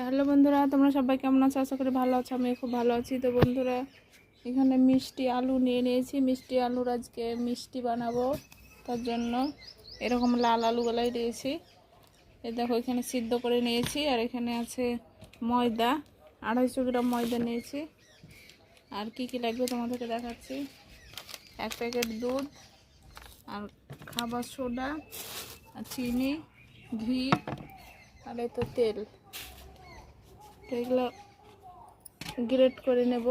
Hello বন্ধুরা, তোমরা সবাই কেমন আছো? আশা করি ভালো আছো। আমি খুব ভালো আছি। তো বন্ধুরা, এখানে মিষ্টি আলু নিয়ে নিয়েছি। মিষ্টি আলুর আজকে মিষ্টি বানাবো, তার জন্য এরকম লাল আলুগুলাই নিয়েছি। এই দেখো, এখানে সিদ্ধ করে নিয়েছি। আর এখানে আছে ময়দা, 250 গ্রাম ময়দা নিয়েছি। আর কি কি লাগবে তোমাদেরকে দেখাচ্ছি। 1 প্যাকেট দুধ, আর খাবার সোডা, আর চিনি, ঘি, আর এই তো তেল। এগুলো গ্রেট করে নেব।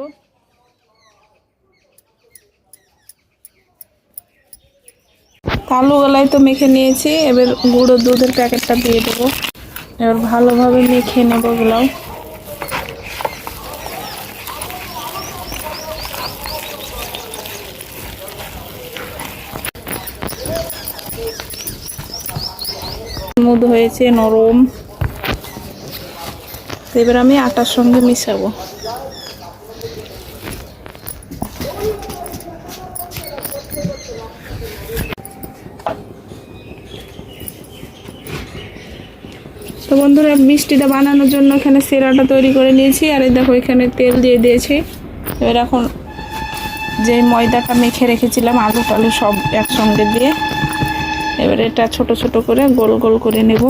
আলুগুলাই তো মেখে নিয়েছি। এবার গুঁড়ো দুধের প্যাকেটটা দিয়ে দেবো। এবার ভালোভাবে মেখে নেব এগুলো। স্মুথ হয়েছে, নরম। এবার আমি আটার সঙ্গে মিশাবো। তো বন্ধুরা, মিষ্টিটা বানানোর জন্য এখানে সিরাটা তৈরি করে নিয়েছি। আর এই দেখো, এখানে তেল দিয়ে দিয়েছি। এবার এখন যে ময়দাটা মেখে রেখেছিলাম, আলু টালু সব একসঙ্গে দিয়ে এবার এটা ছোট ছোট করে গোল গোল করে নেব।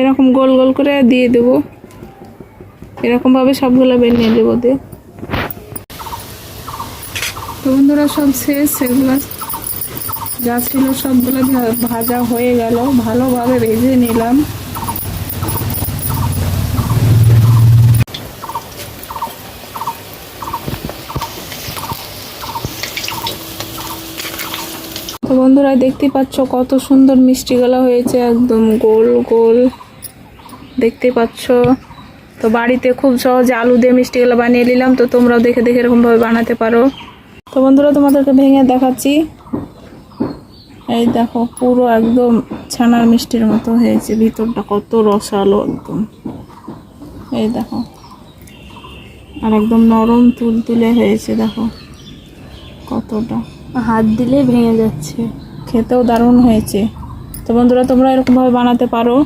এরকম গোল গোল করে দিয়ে দেব। এরকমভাবে সবগুলো বানিয়ে দেবো দিয়ে। তো বন্ধুরা, সব শেষ। সেগুলো যা ছিল সবগুলো ভাজা হয়ে গেল। ভালোভাবে ভেজে নিলাম। তো বন্ধুরা, দেখতে পাচ্ছ কত সুন্দর মিষ্টিগুলো হয়েছে, একদম গোল গোল। দেখতে পাচ্ছ। তো বাড়িতে খুব সহজে আলু দিয়ে মিষ্টিগুলো বানিয়ে নিলাম। তো তোমরাও দেখে দেখে এরকমভাবে বানাতে পারো। তো বন্ধুরা, তোমাদেরকে ভেঙে দেখাচ্ছি। এই দেখো, পুরো একদম ছানার মিষ্টির মতো হয়েছে। ভিতরটা কত রসালো একদম। এই দেখো, আর একদম নরম তুলতুলে হয়েছে। দেখো কতটা, হাত দিলে ভেঙে যাচ্ছে। খেতেও দারুণ হয়েছে। তো বন্ধুরা, তোমরা এরকমভাবে বানাতে পারো।